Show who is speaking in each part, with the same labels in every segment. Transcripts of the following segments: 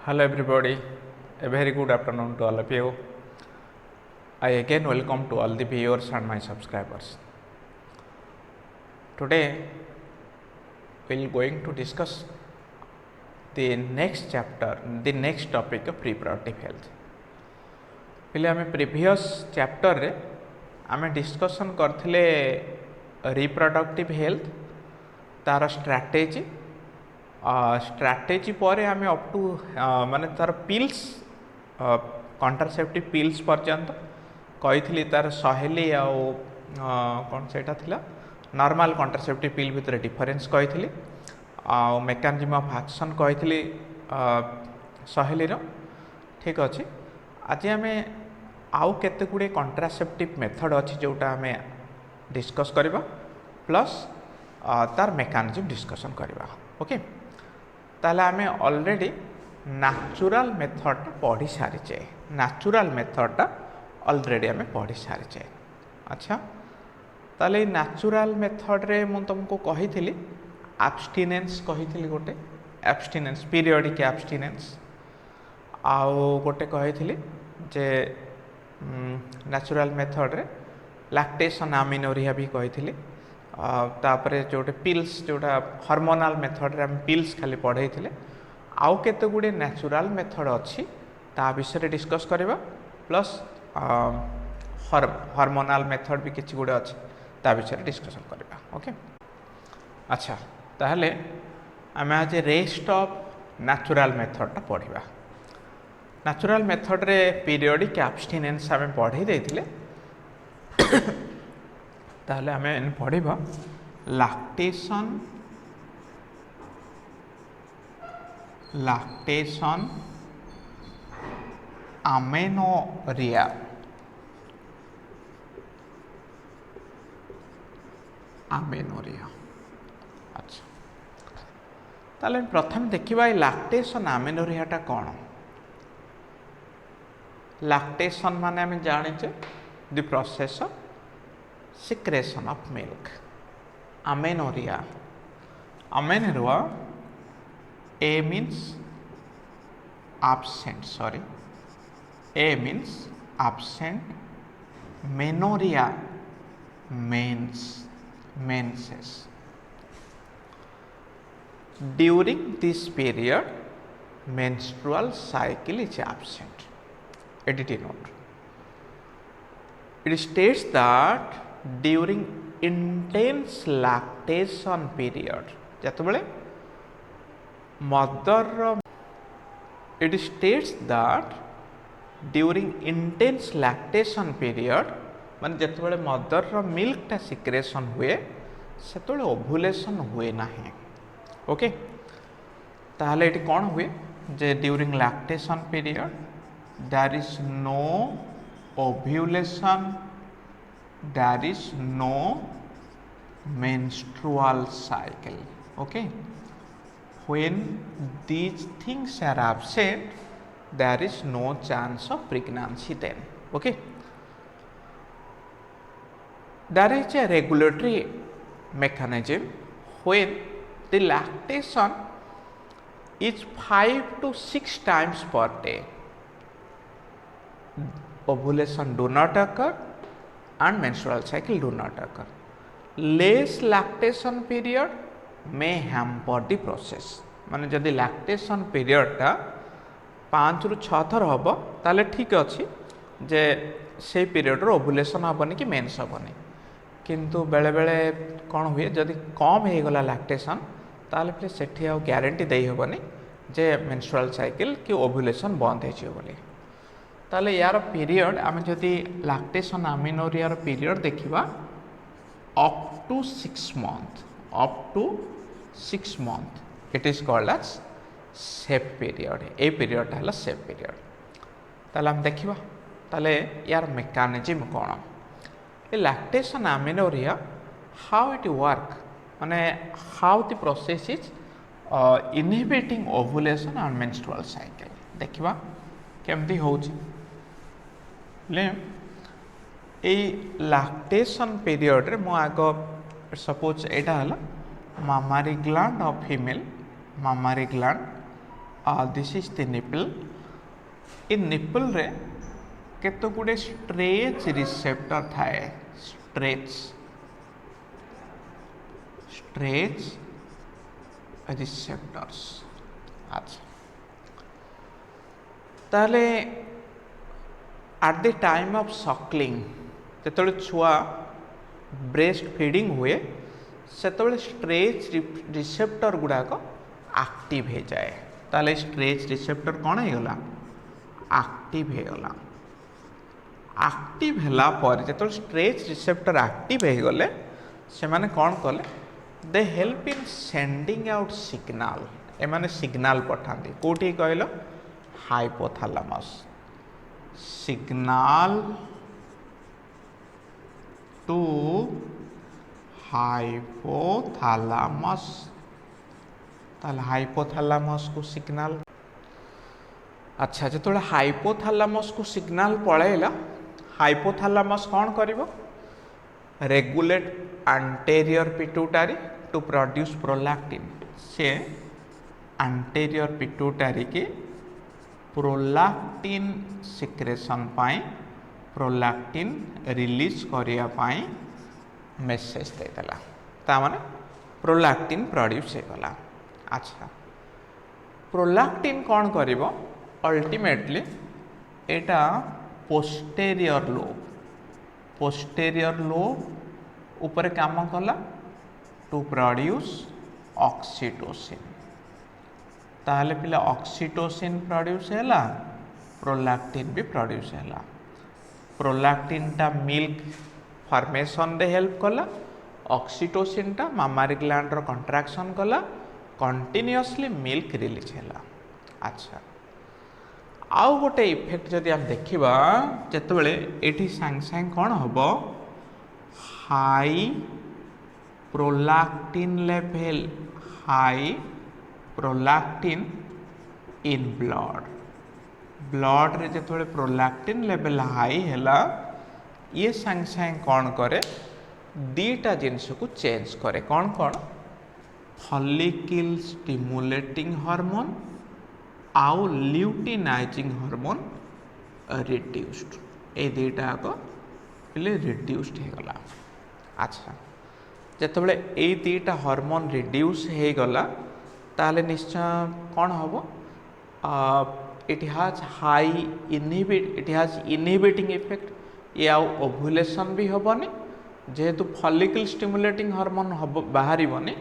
Speaker 1: Hello everybody, a very good afternoon to all of you. I again welcome to all the viewers and my subscribers. Today we will going to discuss the next chapter, the next topic of reproductive health. पहले आम previous chapter रे आम discussion करथिले reproductive health तार strategy पर आम up to माने तार पिल्स कंट्रासेप्टिव पिल्स पर्यंत कही तार सहेली कौन से थिला नॉर्मल कंट्रासेप्टिव पिल भितर डिफरेंस कही मेकानिज्म ऑफ एक्शन कही सहेली ठीक अच्छे आज आम आउ केते गुडे कंट्रासेप्टिव मेथड अच्छी जोटा आम डिस्कस करबा प्लस तार मेकानिज्म डिस्कसन करबा ओके ताले आम ऑलरेडी नेचुरल मेथड पढ़ी सारीचे नेचुरल मेथड ऑलरेडी आम पढ़ी सारीचे अच्छा ताले नेचुरल मेथड रे मु तुमको कही थी एब्स्टिनेंस कही थी गोटे एब्स्टिनेंस पीरियडिक एब्स्टिनेंस आउ गोटे कही थी जे नेचुरल मेथड रे लैक्टेशन आमिनोरिया भी कही थी तापरे जोटे पिल्स जोटा हार्मोनल मेथड रे हम पिल्स खाली पढ़ाई थे आउ केते गुडे नेचुरल मेथड अच्छी ता विषय डिस्कस करबा प्लस हार्मोनल मेथड भी किछि गुडे अच्छी ता विषय डिस्कसन करबा ओके अच्छा ताहले आम आज रेस्ट ऑफ नेचुरल मेथड पढ़ा नेचुरल मेथड रे पीरियडिक एब्स्टिनेंस आम पढ़ी देथिले ताहले आम पढ़ा लैक्टेशन आमेनोरिया अच्छा ताले प्रथम देखिबा लैक्टेशन आमेनोरियाटा कौन लैक्टेशन माने आम जाने the process of secretion of milk amenorrhea a means absent a means absent menorrhea menses during this period menstrual cycle is absent edit note it states that during intense lactation period जतबले mother it states that during intense lactation period मान जतबले mother रो milk टा secretion हुए सेतबले ovulation हुए नाही okay ताहले एटी कोन हुए जे during lactation period there is no ovulation there is no menstrual cycle okay when these things are absent there is no chance of pregnancy then okay there is a regulatory mechanism when the lactation is 5 to 6 times per day ovulation do not occur and menstrual cycle do not occur. Less lactation period may hamper the process. माने जदि lactation period टा 5 रु 6 थर हबो ताले ठीक अछि जे से पीरियड रो ओव्युलेशन हबनी कि मेंस हबनी किंतु बेले बेले कोन हुए जदि कम हे गला लैक्टेशन ताले फिर सेठी आ गारंटी देई हबनी जे मेंस्ट्रुअल साइकिल कि ओव्युलेशन बंद हे छै बोली ताले यार पीरियड आम जदि लैक्टेशन आमिनोरिया पीरियड देखिबा up to 6 month it is called as safe period ए पीरियड है सेफ पीरियड ताले हम देखिबा ताले यार मेकानिज्म कोन ए lactation amenorrhoea how it work माने how the process is inhibiting ovulation and menstrual cycle देखिबा केमती होउची ले लैक्टेशन पीरियड रे मो आग सपोज एटा हला mammary gland of female mammary gland this is the nipple in nipple रे केते गुडे स्ट्रेच रिसेप्टर थाए स्ट्रेच रिसेप्टर्स अच्छा ताले at the time of suckling जेतले छुआ ब्रेस्ट फीडिंग हुए सेतबे स्ट्रेच रिसेप्टर गुड़ाक एक्टिव हो जाए ताले स्ट्रेच रिसेप्टर कौन हो गला एक्टिव हो गला एक्टिव होला पर जेतले स्ट्रेच रिसेप्टर एक्टिव हो गले से माने कौन कले they help in sending out signal एमाने सिग्नल पठांती कोठी कहलो हाइपोथैलेमस सिग्नल टू हाइपोथैलेमस ताले हाइपोथैलेमस को सिग्नल अच्छा जो हाइपोथैलेमस को सिग्नल पळेला हाइपोथैलेमस कौन करिवो regulate anterior pituitary to produce prolactin से anterior pituitary के प्रोलैक्टिन सिक्रेशन पाई प्रोलैक्टिन रिलीज करिया पाई मेसेज देला ता माने प्रोलैक्टिन प्रोड्यूस होगला अच्छा प्रोलैक्टिन कौन करिवो अल्टीमेटली एटा पोस्टेरियर लोब ऊपर काम कला टू प्रोड्यूस ऑक्सीटोसिन ताहले पिला ऑक्सीटोसिन प्रोड्यूस हैला प्रोलैक्टिन भी प्रोड्यूस हैला प्रोलैक्टिन टा मिल्क फॉर्मेशन दे हेल्प कला ऑक्सीटोसिन टा मामारी ग्लैंड रो कंट्रैक्शन कला कंटिन्यूअसली मिल्क रिलीज हैला अच्छा आउ गोटे इफेक्ट जदि हम देखिबा जेतबेले एठी सांग सांग कोन हबो high prolactin level high prolactin in blood रे जो प्रोलैक्टिन लेवल हाई हैला ये सांग सांग कौन करे दीटा जिनस को चेंज करे कौन कौन फॉलिकल स्टिमुलेटिंग हार्मोन आउ ल्यूटिनाइजिंग हार्मोन रिड्यूस्ड ए दीटा को रिड्यूस्ड हो गला अच्छा जितेबाला ये दुईटा हार्मोन रिड्यूस हो गला ताले निश्चय कौन हम it has high it has inhibiting effect ये आउ ओव्युलेशन भी हेनी जेहेतु फॉलिकल स्टिमुलेटिंग हार्मोन बाहरनी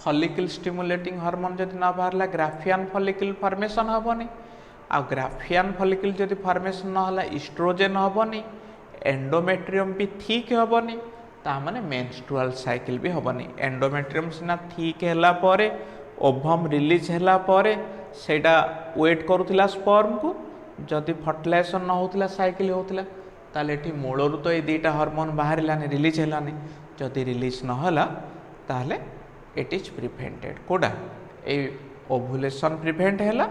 Speaker 1: फॉलिकल स्टिमुलेटिंग हार्मोन जदि ना बाहरला ग्राफियन फॉलिकल फॉर्मेशन हेनी आ ग्राफियन फॉलिकल जदि फॉर्मेशन ना होला इस्ट्रोजेन हेनी एंडोमेट्रियम भी ठीक हेनी तामाने मेंस्ट्रुअल साइकिल भी हेनी एंडोमेट्रियम सिना ठीक हैला परे ओभम रिलीज हैला परे सेटा वेट करुला स्पर्म को जदि फर्टिलाइजेशन न होतिला साइकिल होतिला ताले एठी मूलरु तो ये दुईटा हार्मोन बाहरलानी रिलीज हैलानी जदि रिलीज न होला ताले इट इज प्रिवेंटेड कोडा ए ओव्युलेशन प्रिवेंट हैला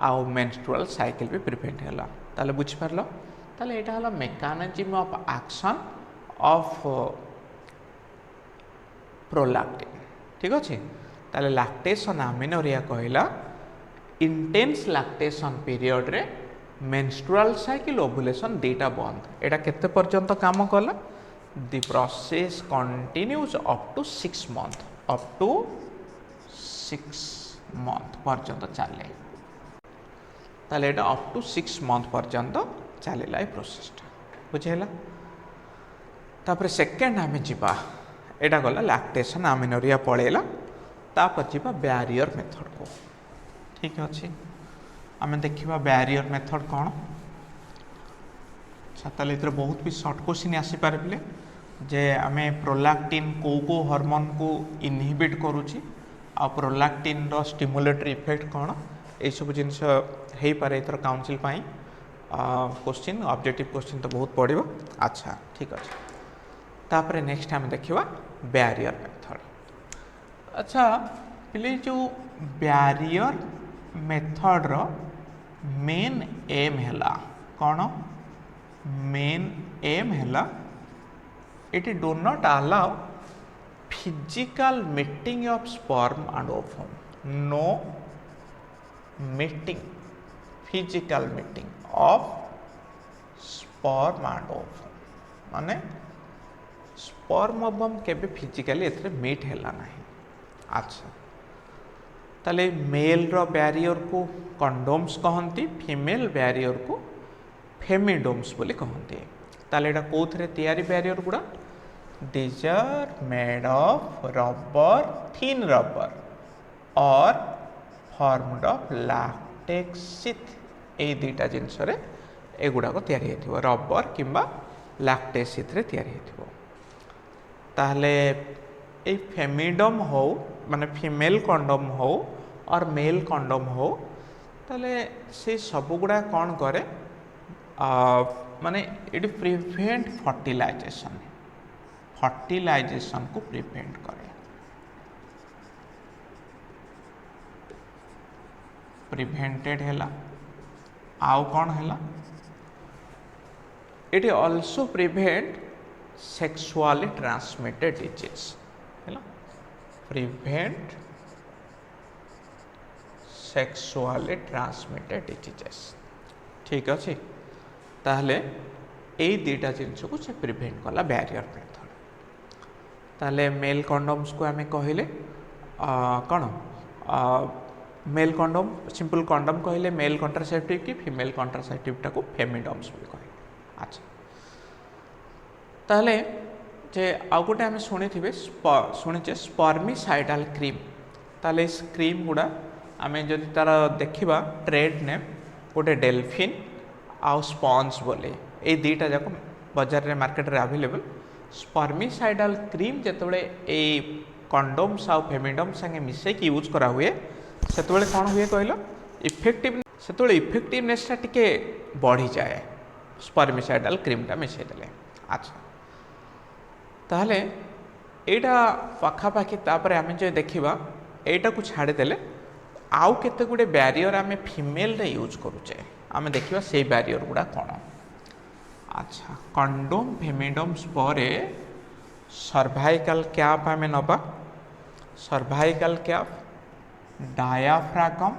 Speaker 1: आउ मेंस्ट्रुअल साइकिल भी प्रिवेंट हैला ताले बुझि पारलो ताले एटा हला mechanism of action of prolactin ठीक अछि ताले लैक्टेशन आमिनोरिया कहला इंटेंस लैक्टेशन पीरियड रे मेंस्ट्रुअल साइकिल ओव्युलेशन दुईटा बंद एटा केते पर्यंत काम कला the process continues up to 6 month पर्यंत चले ताले एटा अप टू 6 मंथ पर्यंत चलेला ए प्रोसेसटा बुझेला तापर सेकेंड आमे जिबा एटा गला लैक्टेशन आमिनोरिया पळेला तापर जिबा बैरियर मेथड को ठीक अच्छे आमे देखिबा बैरियर मेथड कौन छाताले इधर बहुत भी शॉर्ट क्वेश्चन आसी पारे जे आमे प्रोलैक्टिन को हार्मोन को इनहिबिट करूची आ प्रोलैक्टिन रो स्टिमुलेटरी इफेक्ट कौन ये सब जिनस हो पारे इधर काउंसिल पाई क्वेश्चन ऑब्जेक्टिव क्वेश्चन तो बहुत पड़ो अच्छा ठीक अच्छे तापर नेक्स्ट आम देखा बैरियर मेथड अच्छा पिले जो बैरियर मेथड रो मेन एम हैला कौन मेन एम हैला it do not allow physical meeting of sperm and ovum no meeting physical meeting of sperm and ovum माने स्पर्म ओवम केबे फिजिकली एथरे मीट हैला नाही। अच्छा ताले मेल रो बैरियर को कंडोम्स कहंती फीमेल बैरियर को फेमिडोम्स बोली कहंती। ताले एटा कोथरे तयारी बैरियर गुडा these are made of rubber thin rubber or formed of latex sheath ए दुटा जिनस एगुड़ाक तैयारी हेथिबो रबर किंबा लैक्टेस शीथ रे तैयारी हेथिबो। ताहले ए फेमिडम हो माने फीमेल कंडोम हो और मेल कंडोम हो ताहले से सब गुड़ा कौन करे माने इट प्रिवेंट फर्टिलाइजेशन को प्रिवेंट करे। प्रिवेंटेड हैला आउ कौन हैला it also prevent sexually transmitted disease हैला प्रिवेंट सेक्सुअली ट्रांसमिटेड डिजीजेस। ठीक अच्छे ताहले ए दुटा जिनस को से प्रिवेंट कला बैरियर मेथड। ताहले मेल कंडोम्स को आमे कहले कौन मेल कंडोम सिंपल कंडोम कहले मेल कंट्रासेप्टिव की फीमेल कंट्रासेप्टिव टाको फेमिडम्स बोली कहले। अच्छा ताहले जे आउ गोटे आमे शुणिथिबे शुणिचे स्पर्मिसाइडाल क्रीम। ताहले इस क्रीम गुडा आमे जदि तार देखिबा ट्रेड नेम गोटे डेल्फिन आउ स्पंज बोले ए दुटा जाक बाजार रे मार्केट रे अवेलेबल। स्पर्मिसाइडाल क्रीम जेतबेले ए कंडोम्स आउ फेमिडम्स संगे मिसे की यूज करा हुए सेतबेले कौन हुए कहलो इफेक्टिवनेस टिके बढ़ी जाए स्पर्मिसाइडाल क्रीमटा मिसई देले। अच्छा ताहले एटा पाखापाखि तापर आमे जो देखिबा एटा को छाड़ी देले आउ केते गुडे बैरियर आमे फीमेल रे यूज करूचे आमे देखिबा से बैरियर गुडा कौन। अच्छा कंडोम फेमिडम्स परे सर्वाइकल कैप आमे नबा cervical cap diaphragm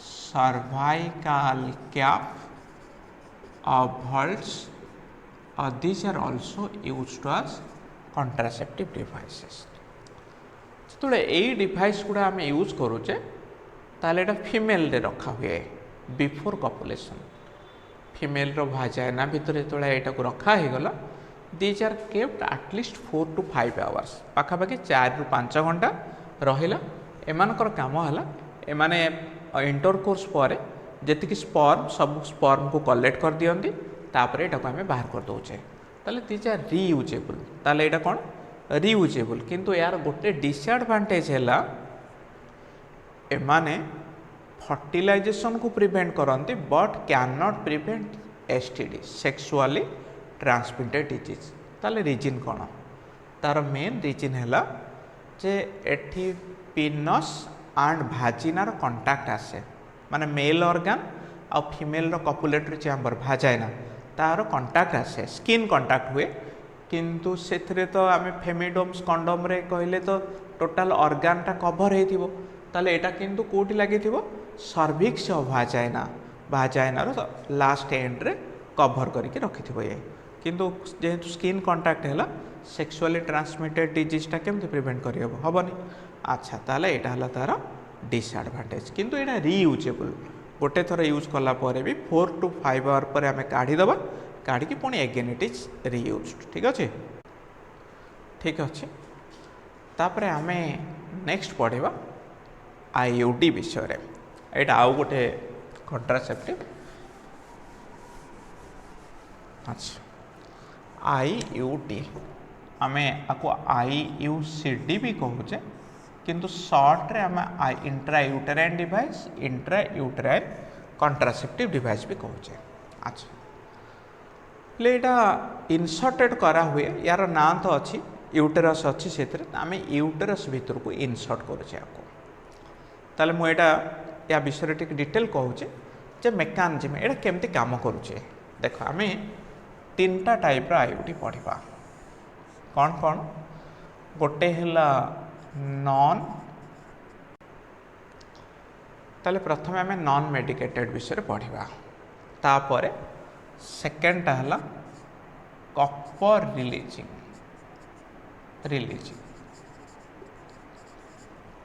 Speaker 1: cervical cap vaults these are also used as contraceptive devices। तो यही डिवाइस गुड़ा आम यूज करुचे ताले एटा फीमेल रे रखा हुए बिफोर कपुलेशन फीमेल रो भाजाइना भितर जो यहाँ को रखा हो गला these are kept at least 4 to 5 hours पाखापाखि 4 ରୁ 5 घंटा रहिला। एमानकर काम हला एमाने इंटरकोर्स पर जेतिक स्पर्म सब स्पर्म को कलेक्ट कर दियंती तापर एटा को हमें बाहर कर दोचे ताले दीज आर रीयूजेबल। ताले एटा कोन रीयूजेबल किंतु यार गोटे डिसएडवांटेज हैला एमाने फर्टिलाइजेशन को प्रिवेंट करती but can not prevent STD sexually transmitted disease. ताले रीजन कौन तार मेन रीजन हैला जे एठी पिनस एंड भाजिनार कंटाक्ट आसे माने मेल ऑर्गन आ फीमेल रो कपुलेटरी चैम्बर भाजाइना तार कंटाक्ट आसे स्किन कंटाक्ट हुए किंतु सेथरे तो आमे फेमिडोम्स कंडोम रे कहले तो टोटल ऑर्गन टा कवर हेतिबो ताले एटा किंतु कोठी लागिथिबो सर्विक्स ऑफ भाजाइना रो लास्ट एंड रे कवर करके रखिथिबो ये किंतु जेहेतु स्किन कंटाक्ट हैला सेक्सुअली ट्रांसमिटेड डिजीज टा केमते प्रिवेंट करियबो हबनी। अच्छा ताले एटा हला तार डिसएडवांटेज किंतु एटा रीयूजेबल गोटे थर यूज कला परे भी 4 to 5 आवर पर आमे काढ़ी दबा काढ़ी की पुणी अगेन इट इज रीयूज्ड। ठीक अच्छे ठीक अच्छे तापरे आमे नेक्स्ट पढ़िबा आईयूडी विषय रे एटा आउ गोटे कंट्रासेप्टिव। अच्छा आईयूडी आमे आको आईयूसीडी भी कहूचे किंतु शॉर्ट रे आमे intrauterine device intrauterine contraceptive device भी कहूचे। अच्छा एटा इनसर्टेड करा हुए यार ना तो अच्छी यूटेरस अच्छी से आम यूटेरस भीतर को इनसर्ट करुचे आपको ताले मुझे या विषय टिक डिटेल कहूचे जे मेकानिजम एटा केमती काम करुचे। देख आम 3टा टाइप आईयूडी पढ़ा कौन कौन गोटे है नॉन ताले प्रथमे आम नॉन मेडिकेटेड विषय पढ़ा तापर सेकेंडटा है कपर रिलीजिंग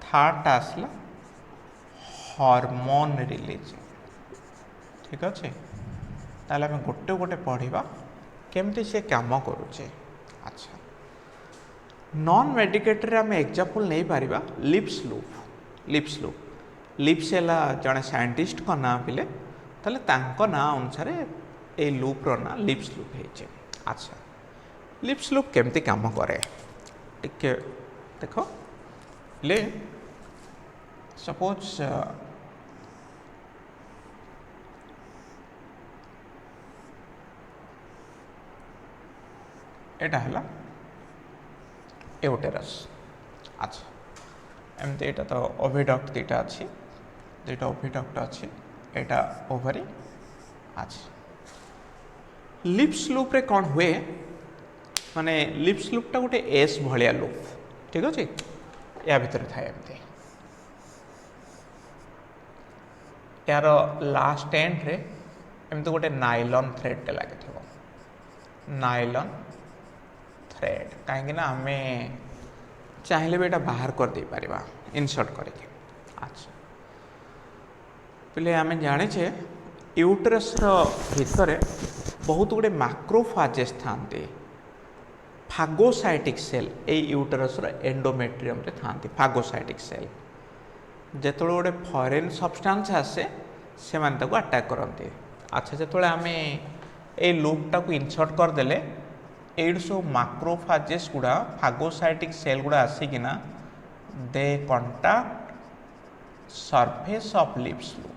Speaker 1: थर्डटा आसला हार्मोन रिलीजिंग। ठीक अच्छे ताले आम गोटे गोटे पढ़ा केमती से काम करुचे। अच्छा नॉन मेडिकेटेड आम एग्जांपल नहीं पारिबा लिप्स लूप लिप्स है जड़े साइंटिस्ट का ना पिले ताले तांको ना अनुसार ए लूप्र ना लिप्स लूप है। अच्छा लिप्स लूप केमती काम करे टिके देख ले सपोज एटा है यूटेरस। अच्छा एमती एटा तो ओविडक्ट दुईटा अच्छी दुईटा ओविडक्ट अच्छी एटा ओवरी। अच्छा लिप्स लूप रे कौन हुए माने लिप्स लूपटा गोटे एस भलिया लूप। ठीक अच्छे या भितर थाए एमती यार लास्ट एंड रे एमती गोटे नाइलॉन थ्रेड टे लगे नाइलॉन थ्रेड कहीं आम चाहिए भी बाहर कर दे पारिबा इनसर्ट करके। अच्छा पहले आम जाने यूटेरस भितर बहुत गुड़े मैक्रोफेजेस थांती फागोसाइटिक सेल ए यूटेरस एंडोमेट्रियम रे थांती फागोसाइटिक सेल जो गोटे फॉरेन सब्सटेंस आसे से अटैक करते। अच्छा जो आम ए लूपटा को इनसर्ट करदेले एड सब मैक्रोफेजेस गुड़ा फागोसाइटिक सेल गुड़ा आसिकिना the contact surface of Lippes loop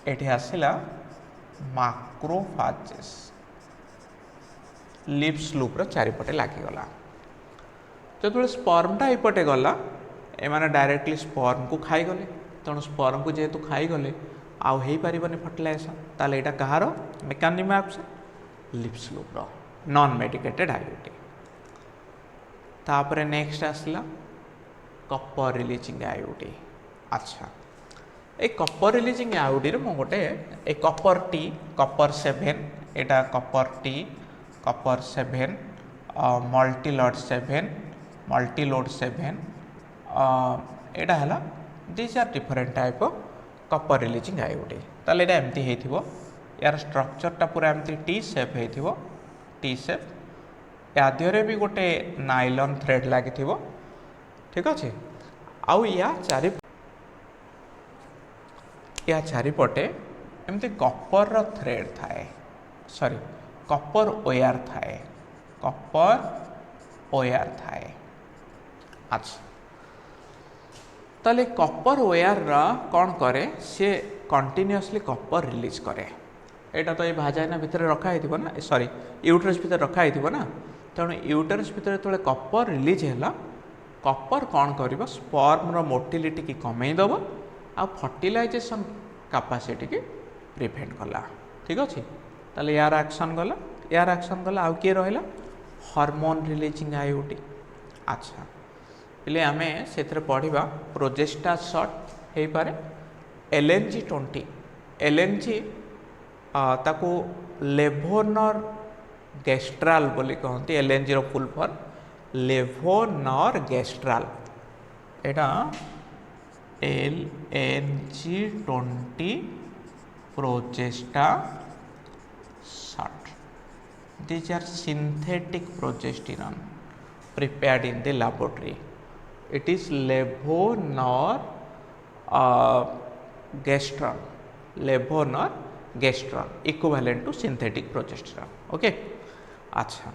Speaker 1: एठी आसिला मैक्रोफेजेस लिप्स लूप रो चारिपटे लागिगला जो स्पर्मटा एपटे गला एमाने डायरेक्टली स्पर्म को खाईगले तेणु स्पर्म को जेहेतु खाईगले आउ हो पारन फर्टिलाइजेशन ताले एटा कहार मेकानिज्म ऑफ लिप्स लूप रो नॉन मेडिकेटेड आईयूटी। तापरे नेक्स्ट आसला कपर रिलीजिंग आईयूटी। अच्छा ए कपर रिलीजिंग आईयूटी मु गोटे ए कपर टी कपर 7 एटा कपर टी कपर 7 मल्टीलोड 7 एटा हला this are different type of copper releasing IUT. ताले एटा एमती हेथिबो यार स्ट्रक्चरटा पूरा एमती टी शेप हेथिबो टी शेप या देहरे भी गोटे नाइलॉन थ्रेड लगी। ठीक अच्छे आउ या चारिपटे एमती कपर थ्रेड थाए सॉरी कपर ओयार थाए अच्छा ताले कपर ओयार कौन करे सी कंटिन्यूअसली कपर रिलीज करे एटा तो ये भाजाइना भितर रखाई ना सॉरी यूटेरस भितर रखाई ना तेणु यूटेरस भितर जो कपर रिलीज है कपर कौन कर स्पर्म रो मोटिलिटी की कमेदब आ फर्टिलाइजेशन कैपेसिटी की प्रिवेंट कला। ठीक अच्छे ताले यार एक्शन गला आउ किए रहा हार्मोन रिलीजिंग आईयूटी। अच्छा पहले आम से पढ़ा प्रोजेस्टा शॉट हो पारे LNG-20 LNG ताको लेवोनर गैस्ट्राल बोली कहते LNG रो फुल फॉर्म लेवोनर गैस्ट्राल एटा LNG-20 Progestasert these are synthetic progesterone prepared in the laboratory it is levonorgestrel equivalent to synthetic progesterone okay. अच्छा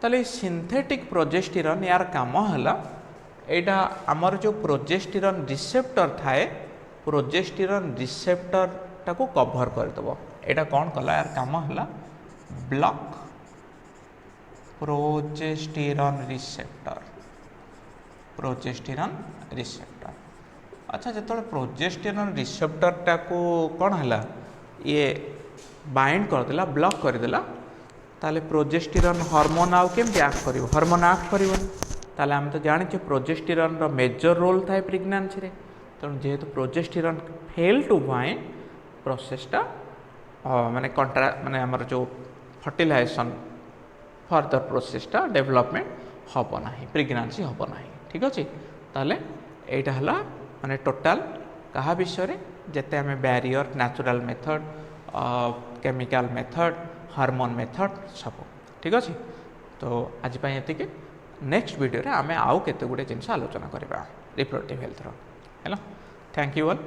Speaker 1: ताले सिंथेटिक प्रोजेस्टेरॉन यार काम हला एटा आमर जो प्रोजेस्टेरॉन रिसेप्टर थाए प्रोजेस्टेरॉन रिसेप्टर टाको कवर कर दबो एटा कौन कला यार काम हला ब्लॉक प्रोजेस्टेरॉन रिसेप्टर। अच्छा जो प्रोजेस्टेरॉन रिसेप्टर टाको कौन हला ये बाइंड करदेला ब्लॉक करदेला ताले प्रोजेस्टेरॉन हार्मोन आउ केमती एक्ट करिवो हार्मोन एक्ट करिवोनी ताले हम तो जानिछे प्रोजेस्टेरॉन रो मेजर रोल थाए प्रेगनेंसी रे तेणु जेहेतु प्रोजेस्टेरॉन फेल टू बाइंड प्रोसेसटा माने कंट्रा माने हमर जो फर्टिलाइजेशन फर्दर प्रोसेसटा डेवलपमेंट हम ना प्रेगनेंसी हम ना ठीक अच्छे ताले एटा हला माने टोटाल कहा विषय जिते आम barrier natural method chemical method hormone method सब ठीक अच्छे तो आज ये नेक्स्ट वीडियो रे आम आउ केते गुडे जिनस आलोचना करवा रिप्रोडक्टिव हेल्थ है थैंक यू ऑल।